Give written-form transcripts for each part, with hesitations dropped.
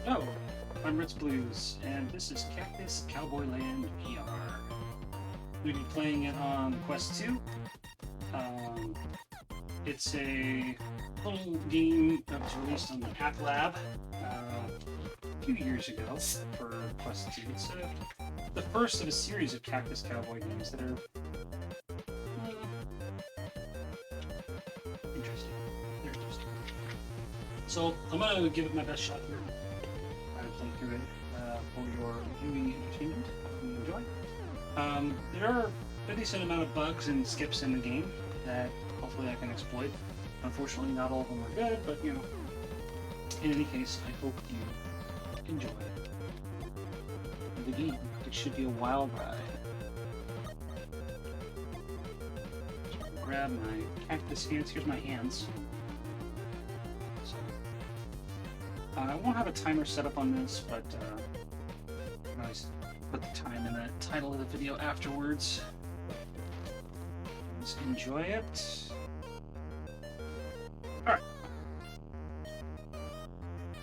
Oh, I'm Ritz Blues, and this is Cactus Cowboy Land VR. We'll be playing it on Quest 2. Um, it's a little game that was released on the App Lab a few years ago for Quest 2. It's the first of a series of Cactus Cowboy games that are interesting. They're interesting. So I'm going to give it my best shot here. Play through it for your viewing entertainment. Hope you enjoy. There are a decent amount of bugs and skips in the game that hopefully I can exploit. Unfortunately, not all of them are good, but you know. In any case, I hope you enjoy the game. It should be a wild ride. Grab my cactus hands. Here's my hands. I won't have a timer set up on this, but I always put the time in the title of the video afterwards. Let's enjoy it. Alright.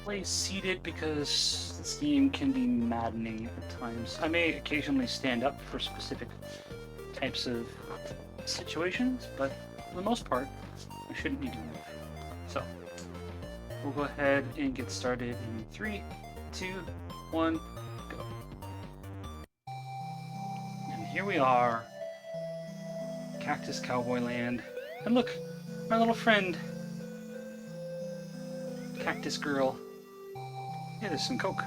Play seated because this game can be maddening at times. I may occasionally stand up for specific types of situations, but for the most part, I shouldn't need to move. So, we'll go ahead and get started in 3, 2, 1, go. And here we are, Cactus Cowboy Land. And look, my little friend, Cactus Girl. Yeah, there's some Coke.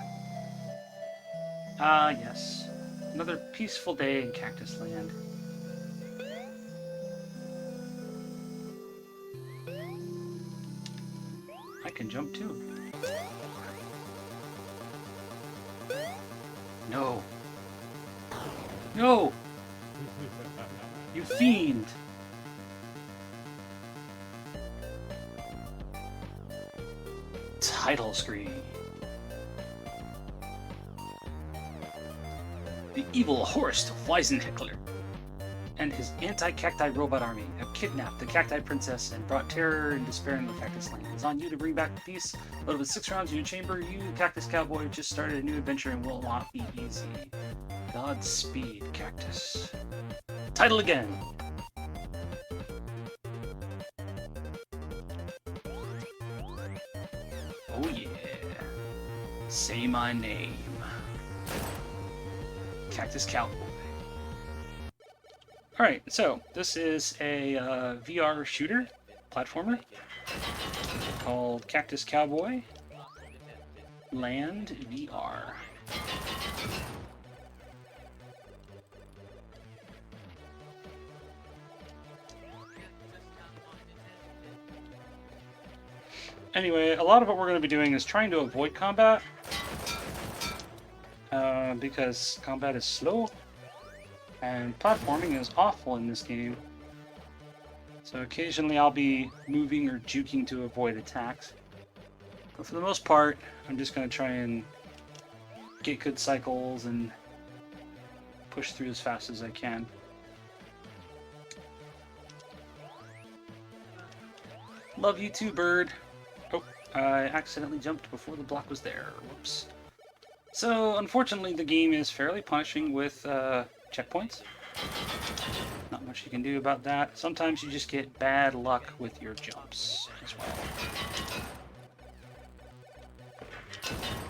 Ah, yes. Another peaceful day in Cactus Land. I can jump too. No. No! You fiend! Title screen. The evil Horst Weisenheckler and his anti-cacti robot army have kidnapped the cacti princess and brought terror and despair into the Cactus Land. It's on you to bring back the peace. But with 6 rounds in your chamber, you, Cactus Cowboy, just started a new adventure and will not be easy. Godspeed, Cactus. Title again. Oh yeah. Say my name. Cactus Cowboy. Alright, so this is a VR shooter, platformer, called Cactus Cowboy Land VR. Anyway, a lot of what we're going to be doing is trying to avoid combat, because combat is slow. And platforming is awful in this game. So occasionally I'll be moving or juking to avoid attacks. But for the most part, I'm just going to try and get good cycles and push through as fast as I can. Love you too, bird. Oh, I accidentally jumped before the block was there. Whoops. So, unfortunately, the game is fairly punishing with checkpoints. Not much you can do about that. Sometimes you just get bad luck with your jumps as well.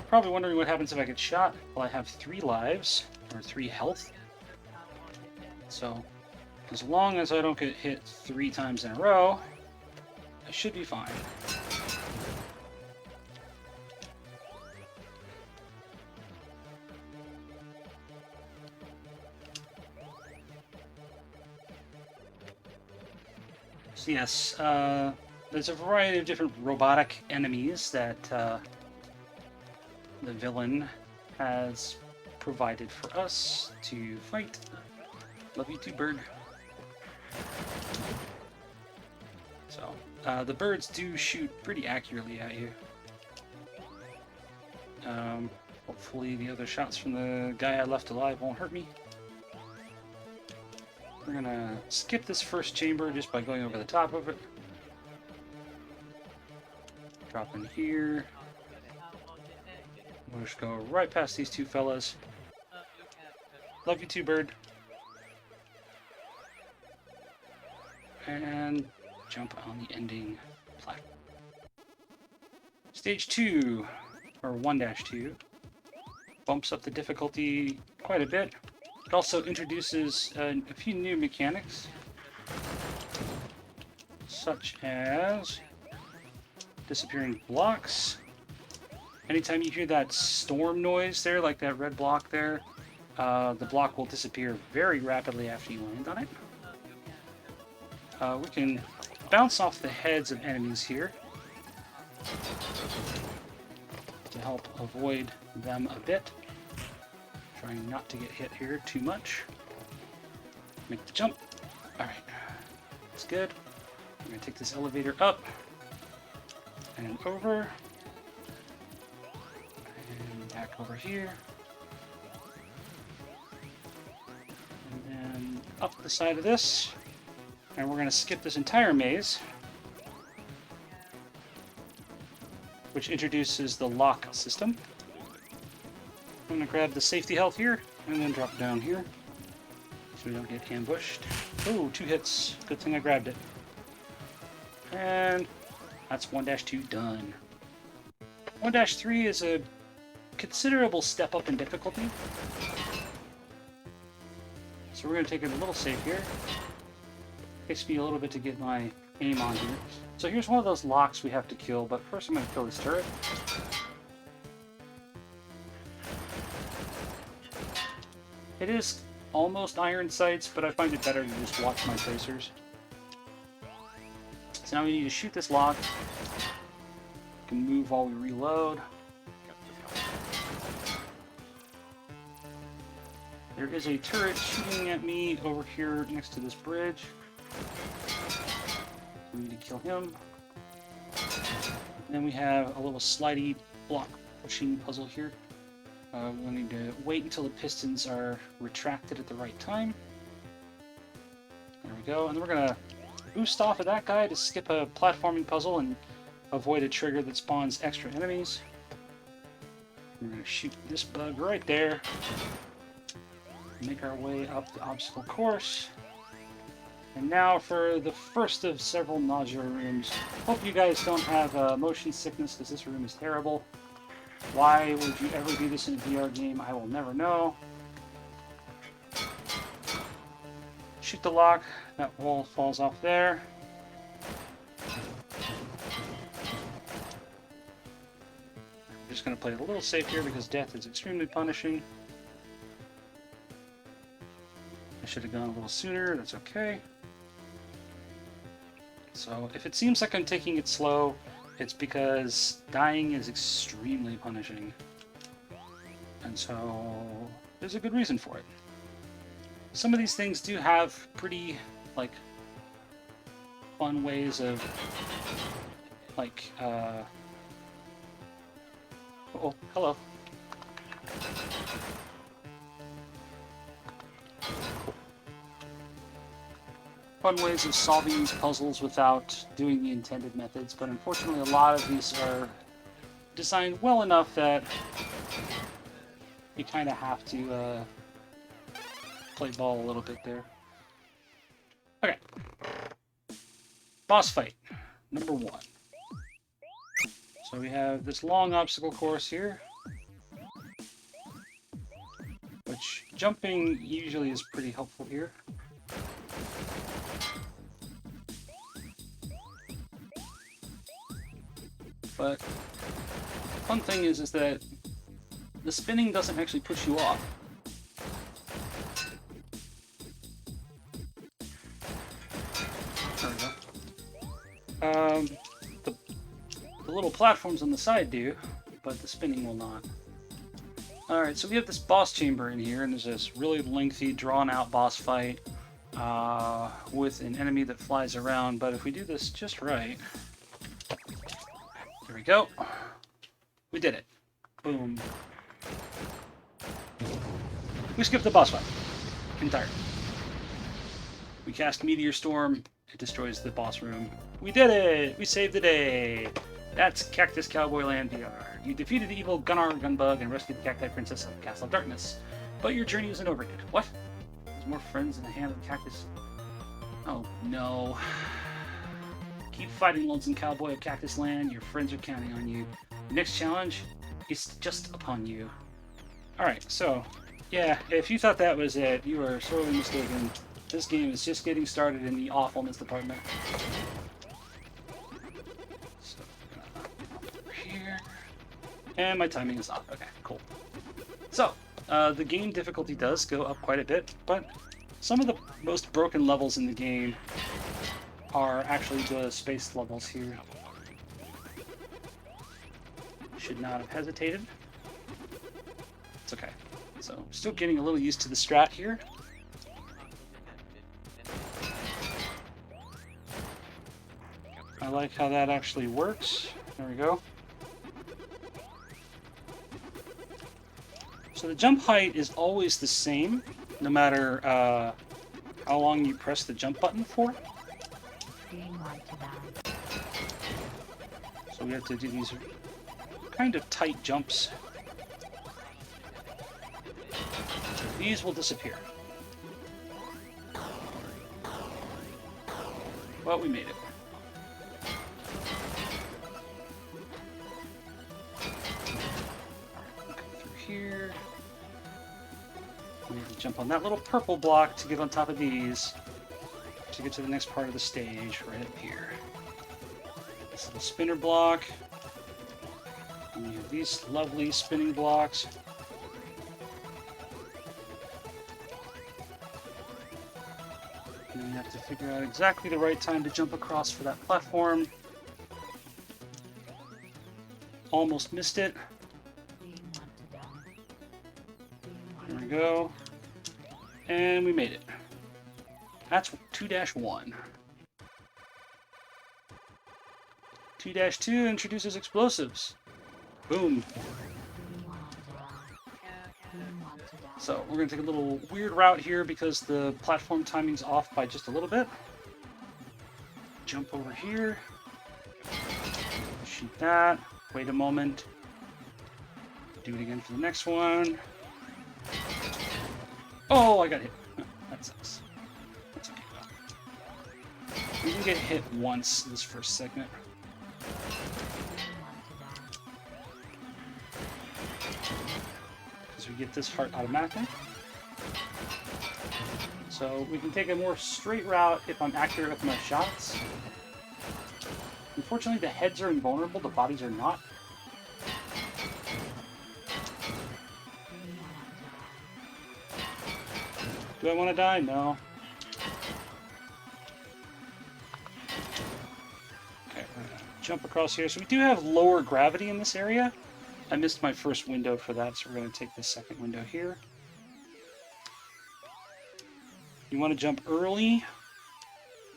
Probably wondering what happens if I get shot. Well, I have 3 lives, or 3 health. So, as long as I don't get hit 3 times in a row, I should be fine. So yes, there's a variety of different robotic enemies that the villain has provided for us to fight. Love you too, bird. So, the birds do shoot pretty accurately at you. Hopefully the other shots from the guy I left alive won't hurt me. We're gonna skip this first chamber just by going over the top of it. Drop in here. We'll just go right past these two fellas. Love you too, bird. And jump on the ending platform. Stage 2, or 1-2, bumps up the difficulty quite a bit. It also introduces a few new mechanics, such as disappearing blocks. Anytime you hear that storm noise there, like that red block there, the block will disappear very rapidly after you land on it. We can bounce off the heads of enemies here to help avoid them a bit. Trying not to get hit here too much. Make the jump. Alright, that's good. I'm going to take this elevator up and over. And back over here. And then up the side of this. And we're going to skip this entire maze, which introduces the lock system. I'm going to grab the safety health here, and then drop it down here, so we don't get ambushed. Oh, 2 hits. Good thing I grabbed it. And that's 1-2 done. 1-3 is a considerable step up in difficulty. So we're going to take it a little safe here. Takes me a little bit to get my aim on here. So here's one of those locks we have to kill, but first I'm going to kill this turret. It is almost iron sights, but I find it better to just watch my tracers. So now we need to shoot this lock. We can move while we reload. There is a turret shooting at me over here next to this bridge. We need to kill him. And then we have a little slidey block pushing puzzle here. We'll need to wait until the pistons are retracted at the right time. There we go. And then we're going to boost off of that guy to skip a platforming puzzle and avoid a trigger that spawns extra enemies. We're going to shoot this bug right there. Make our way up the obstacle course. And now for the first of several nausea rooms. Hope you guys don't have motion sickness, because this room is terrible. Why would you ever do this in a VR game? I will never know. Shoot the lock. That wall falls off there. I'm just going to play it a little safe here because death is extremely punishing. I should have gone a little sooner. That's okay. So if it seems like I'm taking it slow, it's because dying is extremely punishing. And so there's a good reason for it. Some of these things do have pretty, like, fun ways of, like, oh, hello. Fun ways of solving these puzzles without doing the intended methods, but unfortunately a lot of these are designed well enough that you kind of have to play ball a little bit there. Okay. Boss fight, number 1. So we have this long obstacle course here, which jumping usually is pretty helpful here. But fun thing is that the spinning doesn't actually push you off. There we go. The little platforms on the side do, but the spinning will not. Alright, so we have this boss chamber in here, and there's this really lengthy, drawn-out boss fight with an enemy that flies around, but if we do this just right... There we go. We did it. Boom. We skipped the boss fight entirely. We cast Meteor Storm. It destroys the boss room. We did it! We saved the day! That's Cactus Cowboy Land VR. You defeated the evil Gunnar Gunbug and rescued the Cacti Princess of the Castle of Darkness. But your journey isn't over yet. What? There's more friends in the hand of the Cactus. Oh no. Keep fighting, Lonesome Cowboy of Cactus Land. Your friends are counting on you. The next challenge is just upon you. Alright, so, yeah, if you thought that was it, you are sorely mistaken. This game is just getting started in the awfulness department. So, over here. And my timing is off. Okay, cool. So, the game difficulty does go up quite a bit, but some of the most broken levels in the game are actually the space levels here. Should not have hesitated. It's okay. So, still getting a little used to the strat here. I like how that actually works. There we go. So the jump height is always the same, no matter how long you press the jump button for. So we have to do these kind of tight jumps. These will disappear. Well, we made it. Here. We have to jump on that little purple block to get on top of these to get to the next part of the stage right up here. This little spinner block. And we have these lovely spinning blocks. And then we have to figure out exactly the right time to jump across for that platform. Almost missed it. There we go. And we made it. That's 2-1. 2-2 introduces explosives. Boom. So we're going to take a little weird route here because the platform timing's off by just a little bit. Jump over here. Shoot that. Wait a moment. Do it again for the next one. Oh, I got hit. That sucks. That's okay though. We can get hit once this first segment. Because we get this heart automatically. So we can take a more straight route if I'm accurate with my shots. Unfortunately, the heads are invulnerable, the bodies are not. Do I want to die? No. Okay, we're gonna jump across here. So we do have lower gravity in this area. I missed my first window for that, so we're going to take the second window here. You want to jump early.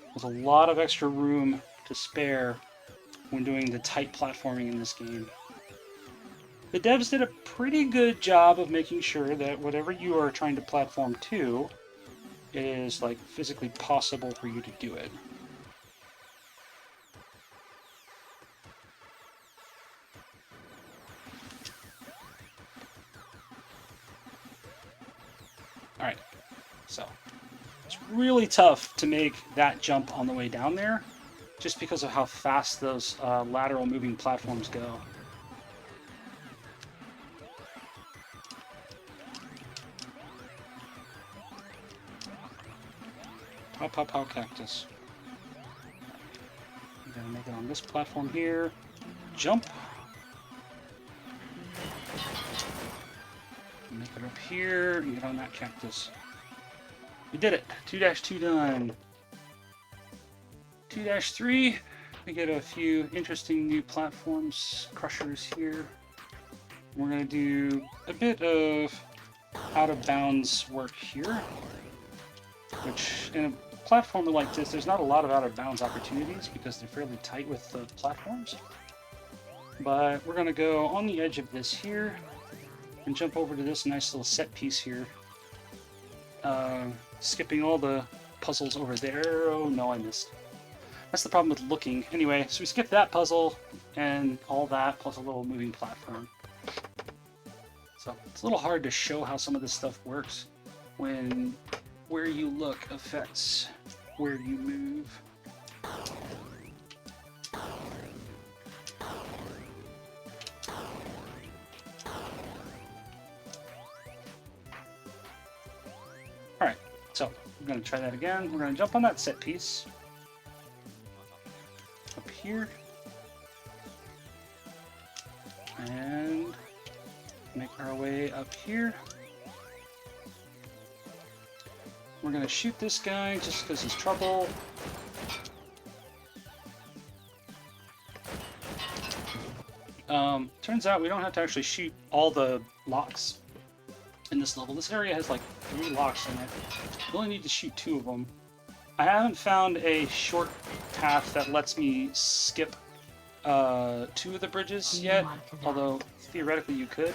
There's a lot of extra room to spare when doing the tight platforming in this game. The devs did a pretty good job of making sure that whatever you are trying to platform to is like physically possible for you to do it. Alright, so it's really tough to make that jump on the way down there just because of how fast those lateral moving platforms go. Pow, pow, pow, cactus. I'm gonna make it on this platform here. Jump. Make it up here and get on that cactus. We did it. 2-2 done. 2-3. We get a few interesting new platforms, crushers here. We're gonna do a bit of out of bounds work here. Which, in a platformer like this, there's not a lot of out-of-bounds opportunities because they're fairly tight with the platforms. But we're going to go on the edge of this here and jump over to this nice little set piece here. Skipping all the puzzles over there. Oh, no, I missed. That's the problem with looking. Anyway, so we skipped that puzzle and all that, plus a little moving platform. So it's a little hard to show how some of this stuff works when where you look affects where you move. Alright, so we're going to try that again. We're going to jump on that set piece. Up here. And make our way up here. We're going to shoot this guy just because he's trouble. Turns out we don't have to actually shoot all the locks in this level. This area has like 3 locks in it. You only need to shoot 2 of them. I haven't found a short path that lets me skip 2 of the bridges yet, although theoretically you could.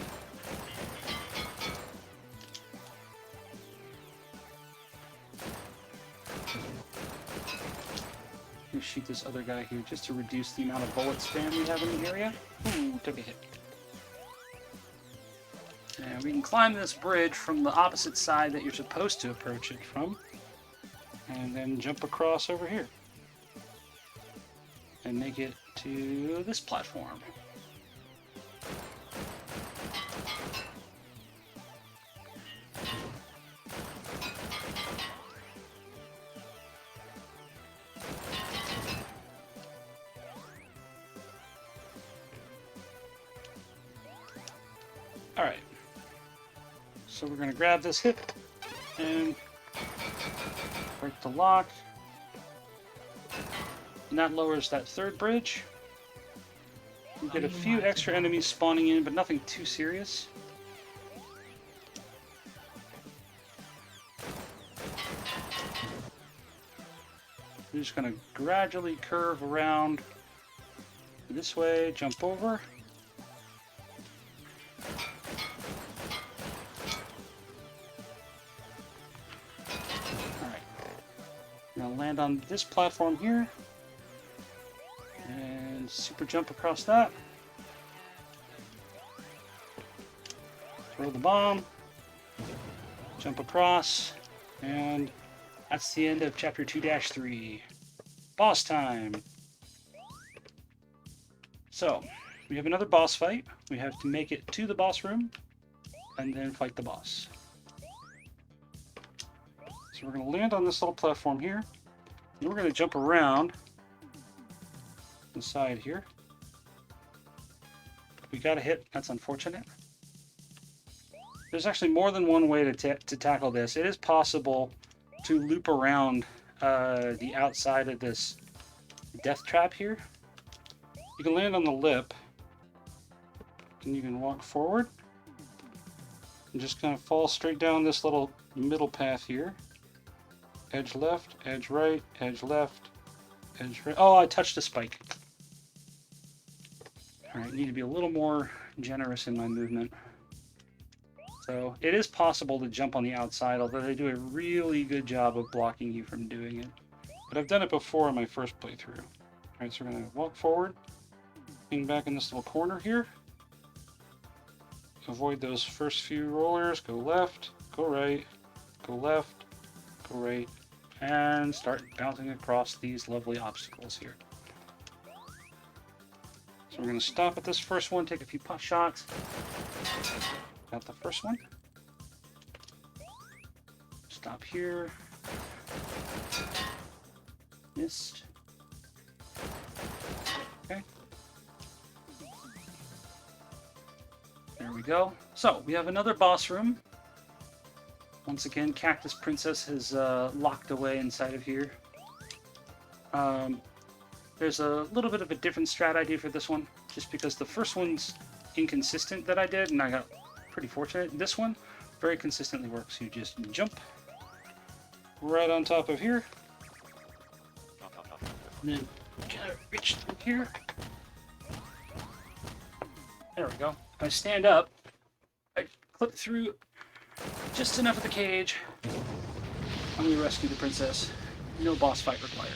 Let me shoot this other guy here just to reduce the amount of bullet spam we have in the area. Ooh, took a hit. And we can climb this bridge from the opposite side that you're supposed to approach it from. And then jump across over here. And make it to this platform. Alright. So we're going to grab this hip and break the lock. And that lowers that 3rd bridge. We get a few extra enemies spawning in, but nothing too serious. We're just going to gradually curve around this way, jump over. Alright. We're going to land on this platform here. And super jump across that. Throw the bomb. Jump across. And that's the end of chapter 2-3. Boss time. So, we have another boss fight. We have to make it to the boss room and then fight the boss. So we're going to land on this little platform here. And we're going to jump around the side here. We got a hit. That's unfortunate. There's actually more than one way to tackle this. It is possible to loop around the outside of this death trap here. You can land on the lip, and you can walk forward and just kind of fall straight down this little middle path here. Edge left, edge right, edge left, edge right. Oh, I touched a spike. Alright, need to be a little more generous in my movement. So it is possible to jump on the outside, although they do a really good job of blocking you from doing it. But I've done it before in my first playthrough. Alright, so we're going to walk forward, hang back in this little corner here. Avoid those first few rollers, go left, go right, go left, go right, and start bouncing across these lovely obstacles here. So we're going to stop at this first one, take a few pot shots. Got the first one. Stop here. Missed. Okay. There we go. So, we have another boss room. Once again, Cactus Princess has locked away inside of here. There's a little bit of a different strat idea for this one, just because the first one's inconsistent that I did, and I got pretty fortunate. This one very consistently works. You just jump right on top of here, and then kind of reach through here. There we go. If I stand up, I clip through just enough of the cage. I'm going to rescue the princess. No boss fight required.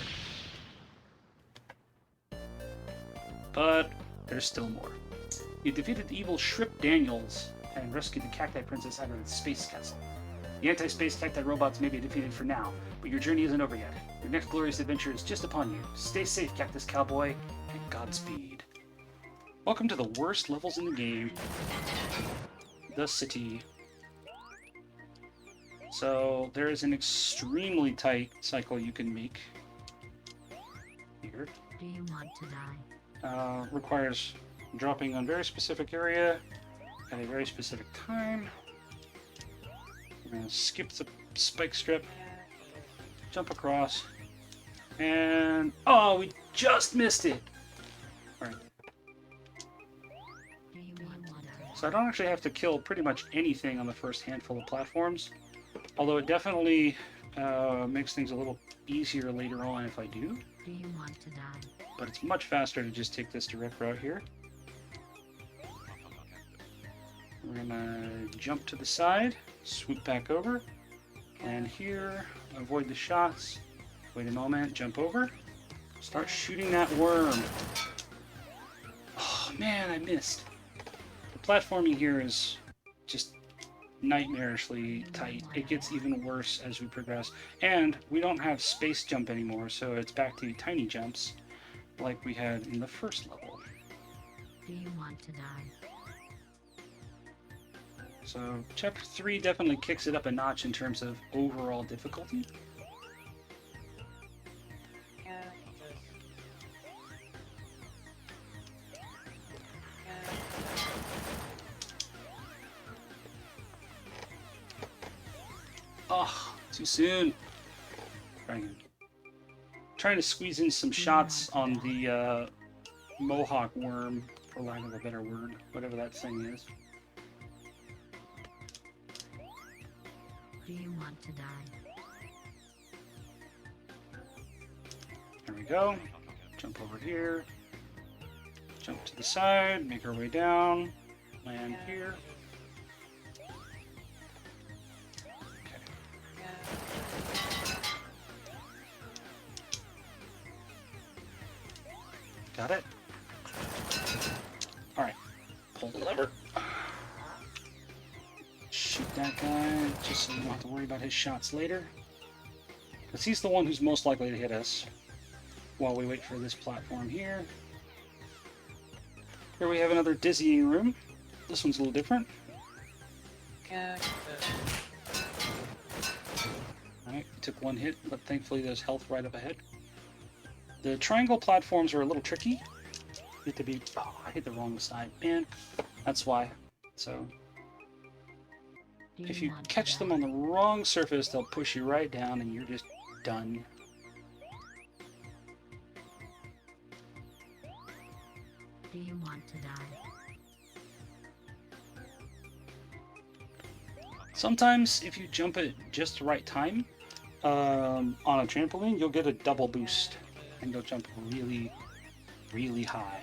But there's still more. You defeated the evil Shrimp Daniels and rescued the Cacti Princess out of the space castle. The anti-space cacti robots may be defeated for now, but your journey isn't over yet. Your next glorious adventure is just upon you. Stay safe, Cactus Cowboy, and Godspeed. Welcome to the worst levels in the game. The city. So there is an extremely tight cycle you can make here. Do you want to die? Requires dropping on very specific area at a very specific time. We're going to skip the spike strip, jump across, and oh, we just missed it. All right. Do you want to die? So I don't actually have to kill pretty much anything on the first handful of platforms, although it definitely makes things a little easier later on if I do. Do you want to die? But it's much faster to just take this direct route here. We're gonna jump to the side, swoop back over, and here, avoid the shots. Wait a moment, jump over, start shooting that worm. Oh man, I missed. The platforming here is just nightmarishly tight. It gets even worse as we progress. And we don't have space jump anymore, so it's back to tiny jumps like we had in the first level. Do you want to die? So chapter 3 definitely kicks it up a notch in terms of overall difficulty. Oh, too soon. Trying to squeeze in some shots on the Mohawk worm, for lack of a better word, whatever that thing is. Do you want to die? There we go. Jump over here. Jump to the side, make our way down, land here. Got it? Alright. Pull the lever. Shoot that guy, just so we don't have to worry about his shots later. Because he's the one who's most likely to hit us while we wait for this platform here. Here we have another dizzying room. This one's a little different. Alright, took one hit, but thankfully there's health right up ahead. The triangle platforms are a little tricky. You have to be... Oh, I hit the wrong side. Man, that's why. So, if you catch them on the wrong surface, they'll push you right down and you're just done. Do you want to die? Sometimes, if you jump at just the right time, on a trampoline, you'll get a double boost. And you'll jump really, really high.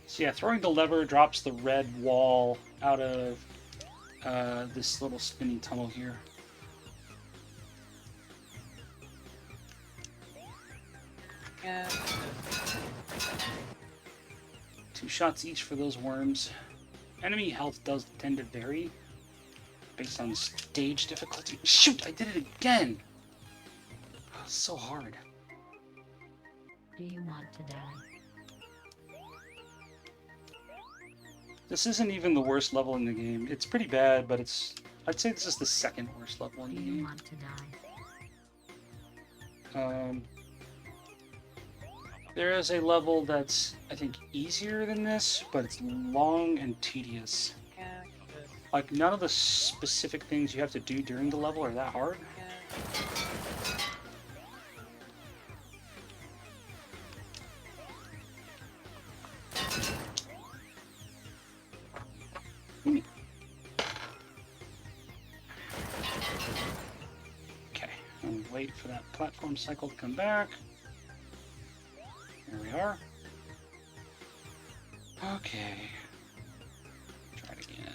So yeah, throwing the lever drops the red wall out of this little spinning tunnel here. Two shots each for those worms. Enemy health does tend to vary based on stage difficulty. Shoot, I did it again! Oh, so hard. Do you want to die? This isn't even the worst level in the game. It's pretty bad, but I'd say this is the second worst level in the game. Do you want to die? There is a level that's, I think, easier than this, but it's long and tedious. Like, none of the specific things you have to do during the level are that hard. Okay, and wait for that platform cycle to come back. Here we are. Okay. Try it again.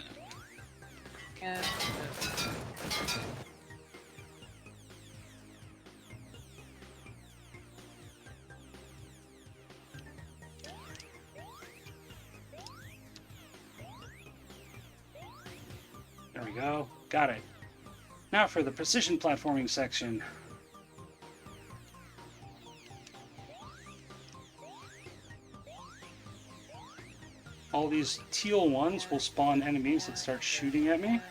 There we go. Got it. Now for the precision platforming section. All these teal ones will spawn enemies that start shooting at me.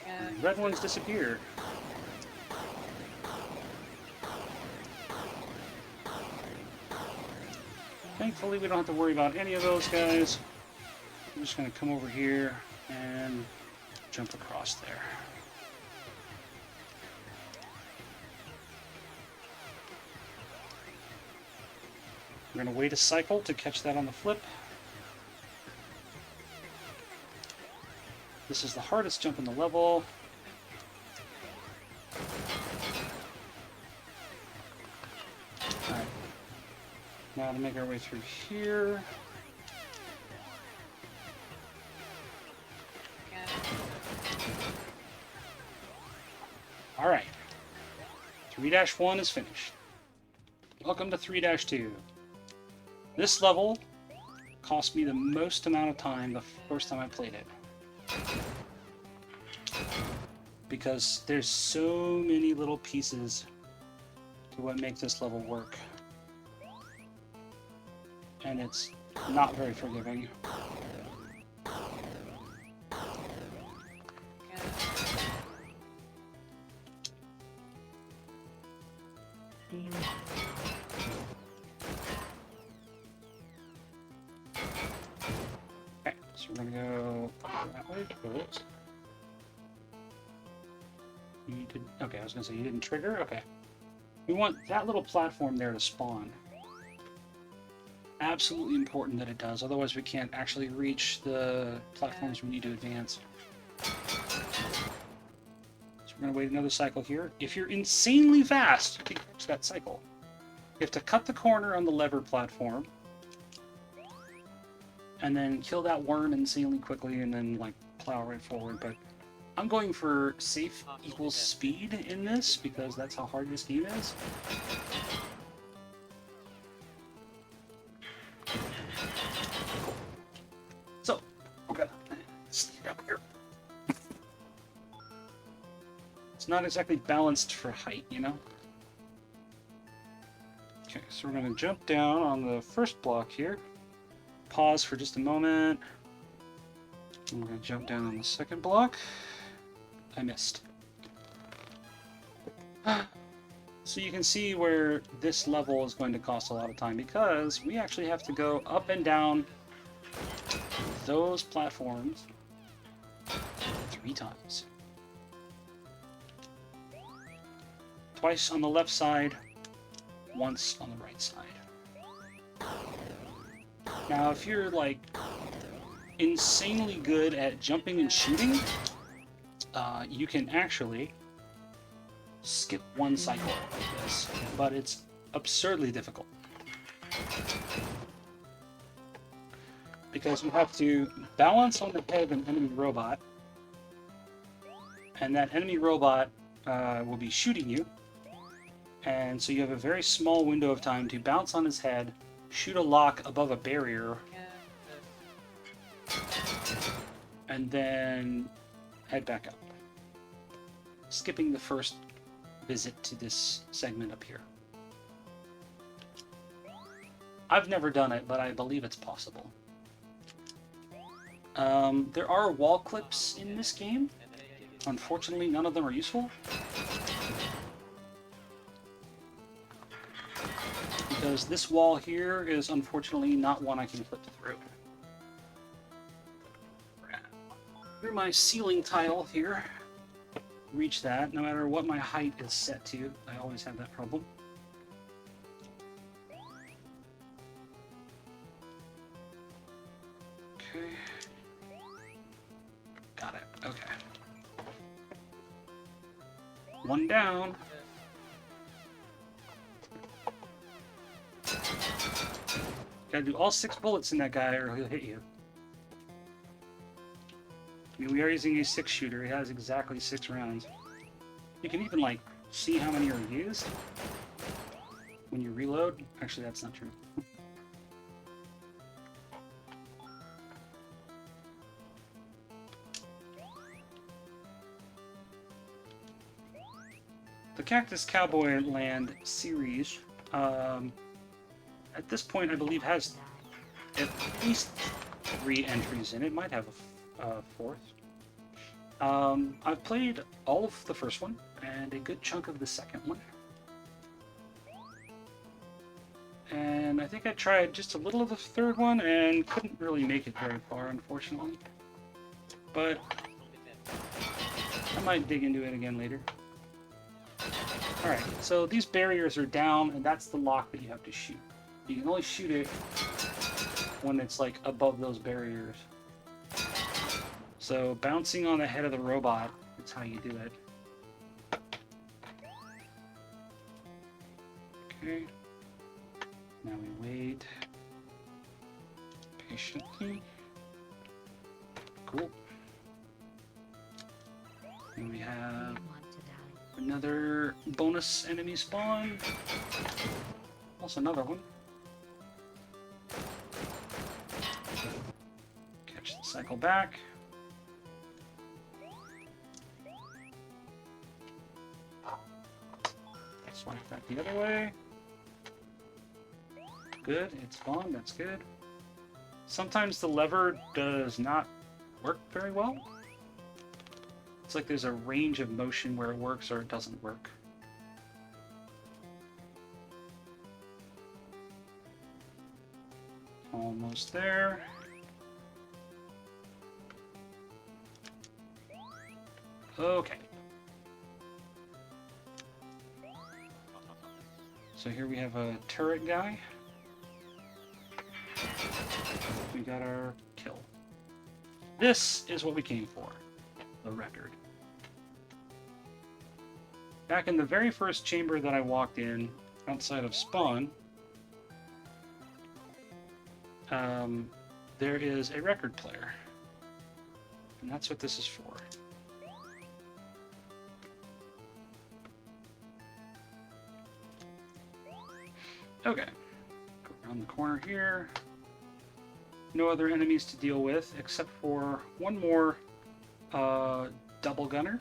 And red ones disappear. Thankfully, we don't have to worry about any of those guys. I'm just going to come over here and jump across there. We're going to wait a cycle to catch that on the flip. This is the hardest jump in the level. Alright. Now to make our way through here. Alright. 3-1 is finished. Welcome to 3-2. This level cost me the most amount of time the first time I played it. Because there's so many little pieces to what makes this level work. And it's not very forgiving. Okay, so we're gonna go that way. Oops. You did. Okay, I was gonna say you didn't trigger. Okay. We want that little platform there to spawn. Absolutely important that it does, otherwise we can't actually reach the platforms we need to advance. So we're going to wait another cycle here. If you're insanely fast, you can catch that cycle. You have to cut the corner on the lever platform, and then kill that worm insanely quickly, and then like plow right forward. But I'm going for safe equals speed in this, because that's how hard this game is. So, we're gonna sneak up here. It's not exactly balanced for height, you know? Okay, so we're gonna jump down on the first block here. Pause for just a moment. And we're gonna jump down on the second block. I missed. So you can see where this level is going to cost a lot of time, because we actually have to go up and down those platforms 3 times. Twice on the left side, once on the right side. Now, if you're like insanely good at jumping and shooting, you can actually skip one cycle like this, but it's absurdly difficult. Because you have to balance on the head of an enemy robot, and that enemy robot will be shooting you, and so you have a very small window of time to bounce on his head, shoot a lock above a barrier, and then head back up, skipping the first visit to this segment up here. I've never done it, but I believe it's possible. There are wall clips in this game. Unfortunately, none of them are useful. Because this wall here is unfortunately not one I can clip through. Through my ceiling tile here. Reach that, no matter what my height is set to. I always have that problem. Okay. Got it. Okay. One down. Gotta do all 6 bullets in that guy or he'll hit you. I mean, we are using a 6-shooter. It has exactly 6 rounds. You can even, like, see how many are used when you reload. Actually, that's not true. The Cactus Cowboy Land series, at this point, I believe, has at least 3 entries in it. Might have a 4th. I've played all of the first one and a good chunk of the second one. And I think I tried just a little of the third one and couldn't really make it very far, unfortunately. But I might dig into it again later. Alright, so these barriers are down, and that's the lock that you have to shoot. You can only shoot it when it's like above those barriers. So bouncing on the head of the robot is how you do it. Okay. Now we wait patiently. Cool. And we have another bonus enemy spawn. Also another one. Catch the cycle back. Swipe that the other way. Good, it's spawned, that's good. Sometimes the lever does not work very well. It's like there's a range of motion where it works or it doesn't work. Almost there. Okay. So here we have a turret guy. We got our kill. This is what we came for. The record. Back in the very first chamber that I walked in, outside of spawn, there is a record player. And that's what this is for. Okay. Go around the corner here. No other enemies to deal with, except for one more double gunner,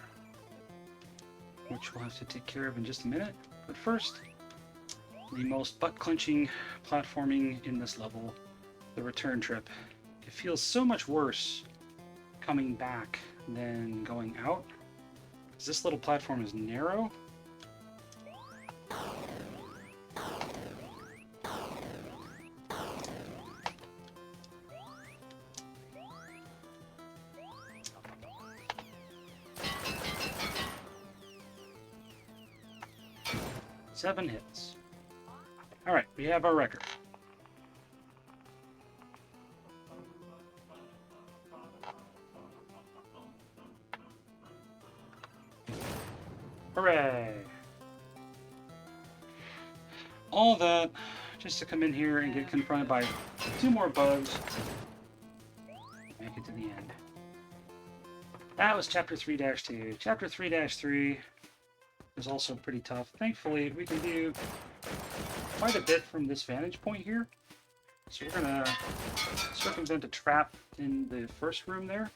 which we'll have to take care of in just a minute. But first, the most butt-clenching platforming in this level, the return trip. It feels so much worse coming back than going out, because this little platform is narrow. Seven hits. Alright, we have our record. Hooray! All that just to come in here and get confronted by 2 more bugs. Make it to the end. That was Chapter 3-2. Chapter 3-3 is also pretty tough. Thankfully, we can do quite a bit from this vantage point here. So we're gonna circumvent a trap in the first room there.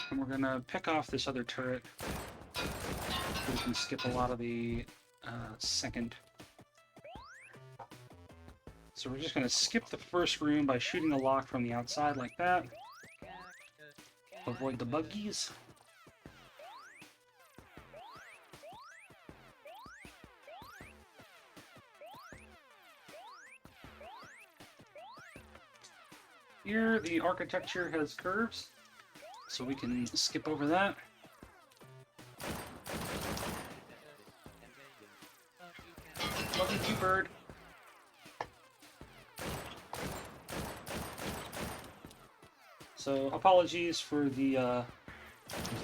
And we're gonna pick off this other turret so we can skip a lot of the second. So we're just gonna skip the first room by shooting the lock from the outside like that. Avoid the buggies. Here, the architecture has curves, so we can skip over that. Love you too, bird. So, apologies for the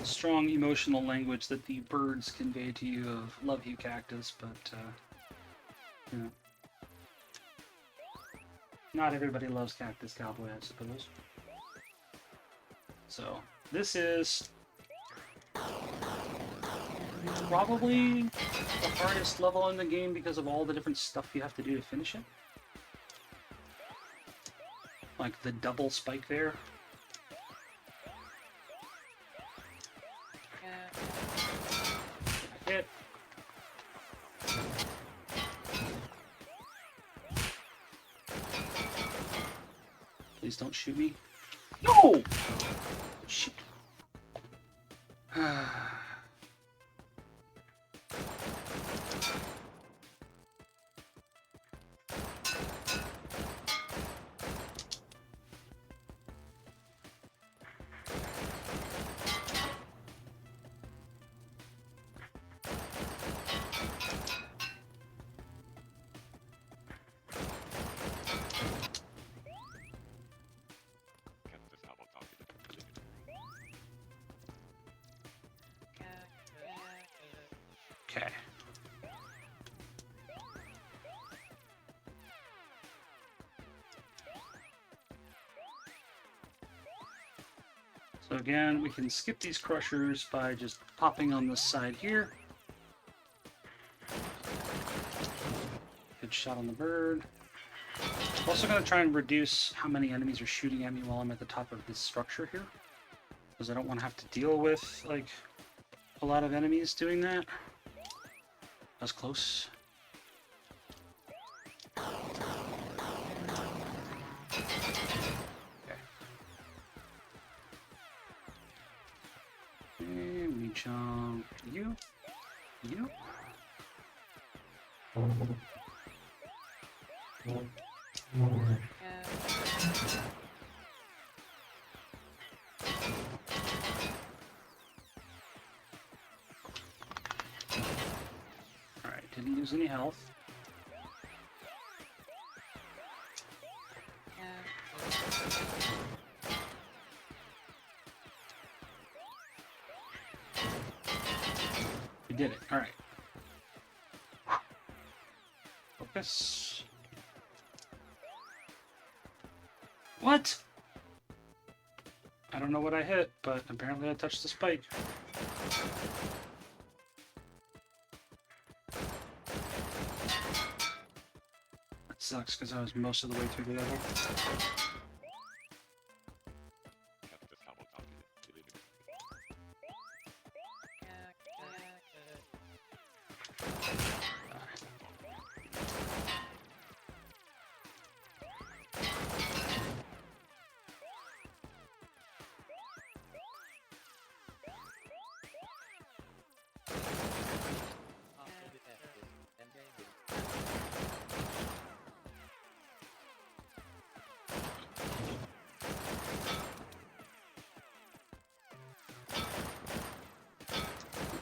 strong emotional language that the birds convey to you of love you, Cactus, but, you know. not everybody loves Cactus Cowboy, I suppose. So, this is probably the hardest level in the game because of all the different stuff you have to do to finish it. Like the double spike there. Hit. Please don't shoot me. No! Shit. Okay. So again, we can skip these crushers by just popping on this side here. Good shot on the bird. I'm also going to try and reduce how many enemies are shooting at me while I'm at the top of this structure here, because I don't want to have to deal with like a lot of enemies doing that. That's close. Okay. And we jump you. You. Alright, didn't lose any health. We did it. Alright. Focus. What? I don't know what I hit, but apparently I touched the spike. That sucks because I was most of the way through the level.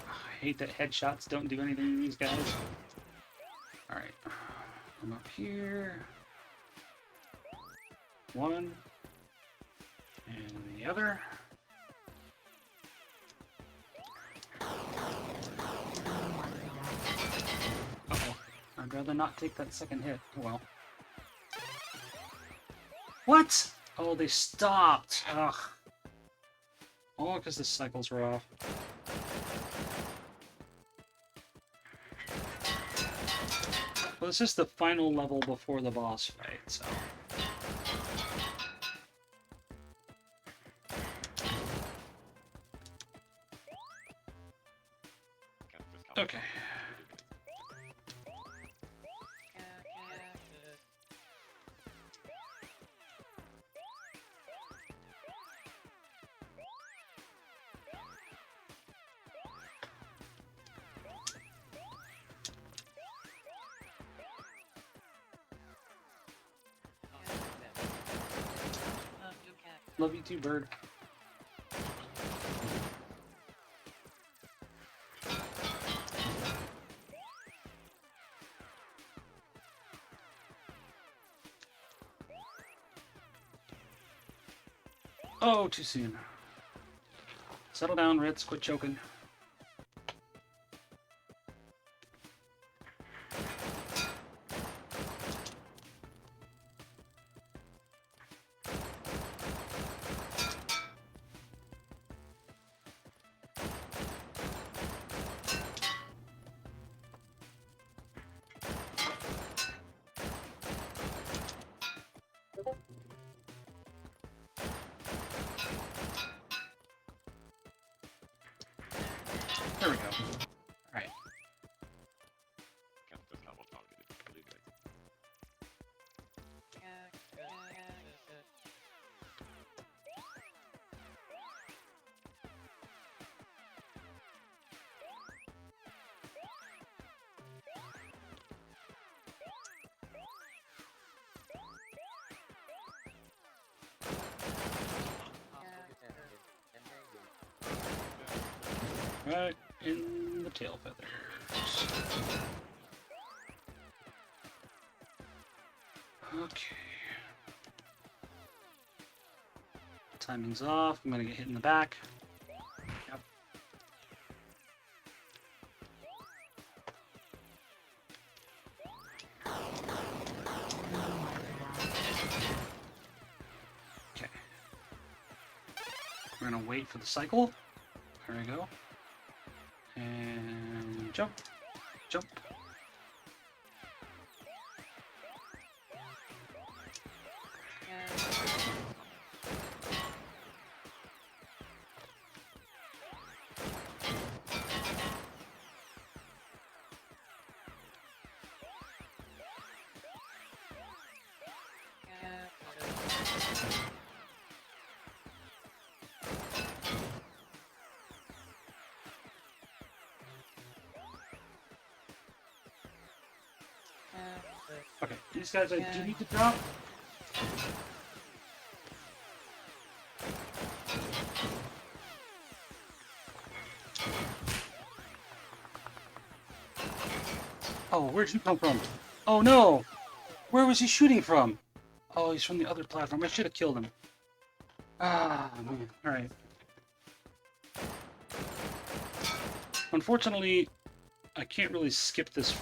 I hate that headshots don't do anything to these guys. Alright. I'm up here. One. And the other. Uh-oh. I'd rather not take that second hit. Well. What? Oh, they stopped. Ugh. All because the cycles were off. Well, this is the final level before the boss fight, so... Okay. Love you too, bird. Oh, too soon. Settle down, Ritz. Quit choking. in the tail feathers. Okay. Timing's off. I'm gonna get hit in the back. Yep. Okay. We're gonna wait for the cycle. There we go. And jump. Jump. Okay, these guys I do need to drop. Oh, where'd you come from? Oh no! Where was he shooting from? Oh, he's from the other platform. I should have killed him. Ah, man. Alright. Unfortunately, I can't really skip this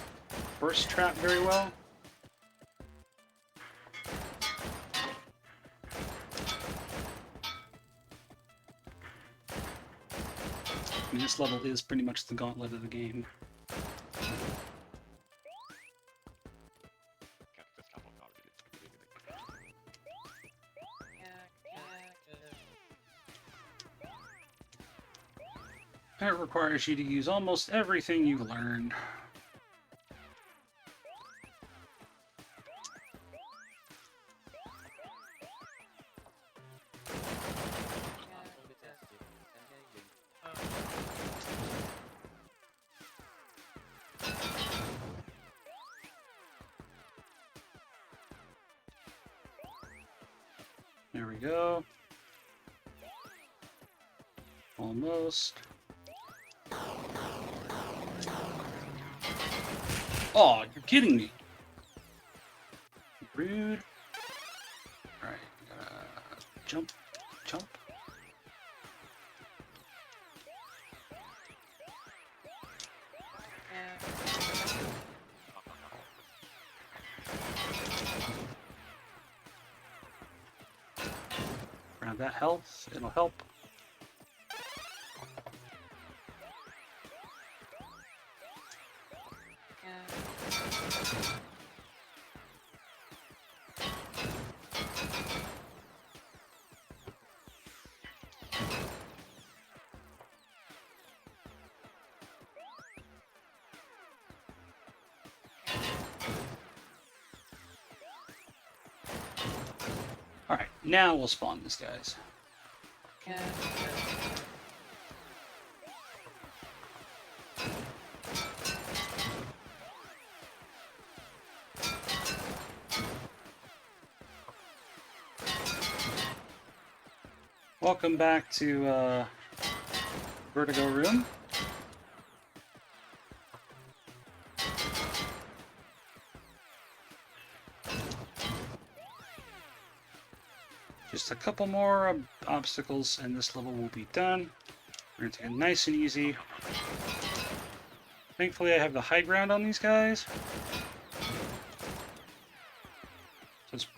first trap very well. I mean, this level is pretty much the gauntlet of the game. That requires you to use almost everything you've learned. There we go. Almost. Oh, you're kidding me. Rude. Alright, jump, jump. Grab that health, it'll help. Alright, now we'll spawn these guys. Welcome back to Vertigo Room. Just a couple more obstacles and this level will be done. We're going to take it nice and easy. Thankfully I have the high ground on these guys. So it's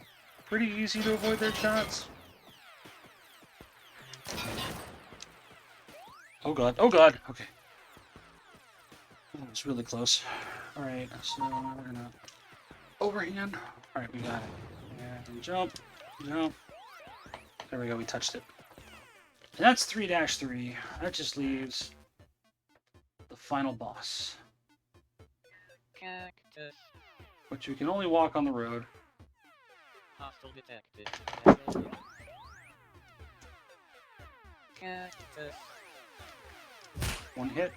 pretty easy to avoid their shots. Oh god, oh god! Okay. That was really close. Alright, so we're gonna overhand. Alright, we got it. And jump, jump. There we go, we touched it. And that's 3-3. That just leaves the final boss. Cactus. Which you can only walk on the road. Hostile detected. Cactus. One hit.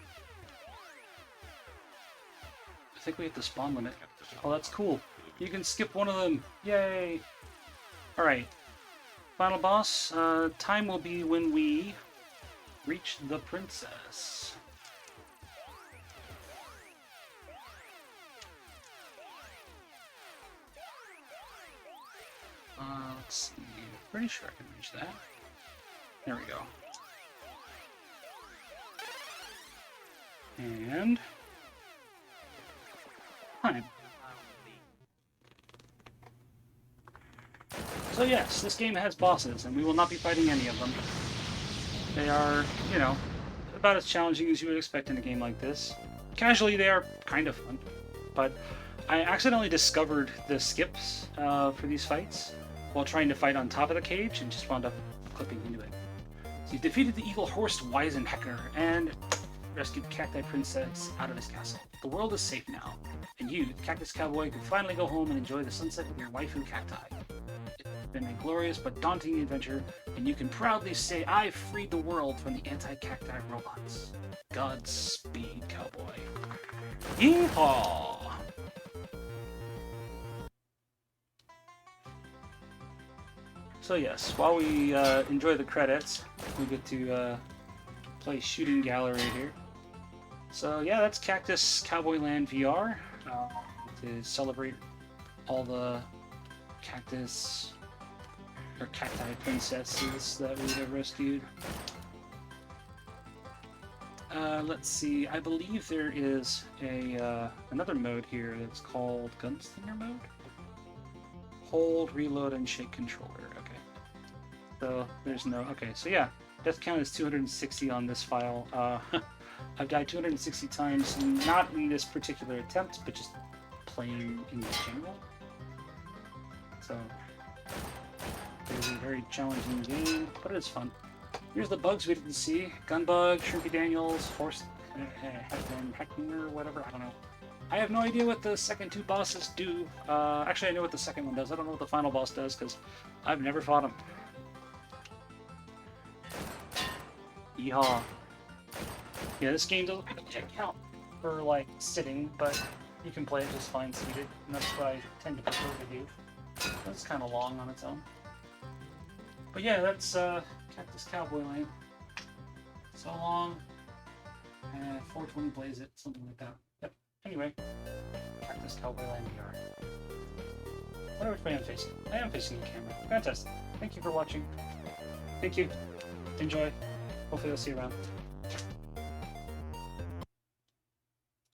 I think we hit the spawn limit. Oh, that's cool. You can skip one of them. Yay! Alright. Final boss. Time will be when we reach the princess. let's see. Pretty sure I can reach that. There we go. And time. So yes, this game has bosses, and we will not be fighting any of them. They are, you know, about as challenging as you would expect in a game like this. Casually, they are kind of fun, but I accidentally discovered the skips for these fights while trying to fight on top of the cage and just wound up clipping into it. So you've defeated the evil Horst Weisenhecker and rescued Cacti Princess out of his castle. The world is safe now, and you, the Cactus Cowboy, can finally go home and enjoy the sunset with your waifu cacti. It's been a glorious but daunting adventure, and you can proudly say I freed the world from the anti-cacti robots. Godspeed, Cowboy. Yeehaw! So yes, while we enjoy the credits, we get to play Shooting Gallery here. So yeah, that's Cactus Cowboy Land VR to celebrate all the cactus or cacti princesses that we have rescued. Let's see. I believe there is a another mode here that's called Gunslinger mode. Hold, reload, and shake controller. Okay. So there's no. Okay. So yeah, death count is 260 on this file. I've died 260 times, not in this particular attempt, but just playing in general. So it is a very challenging game, but it is fun. Here's the bugs we didn't see. Gunbug, Shrimpy Daniels, Horse Heckner, whatever, I don't know. I have no idea what the second two bosses do. Actually, I know what the second one does. I don't know what the final boss does, because I've never fought him. Yeehaw. Yeah, this game doesn't count for, like, sitting, but you can play it just fine seated, and that's what I tend to prefer to do. That's kind of long on its own. But yeah, that's Cactus Cowboy Land. So long. 420 Blaze It, something like that. Yep. Anyway, Cactus Cowboy Land VR. I wonder which way I'm facing. I am facing the camera. Fantastic. Thank you for watching. Thank you. Enjoy. Hopefully I'll see you around.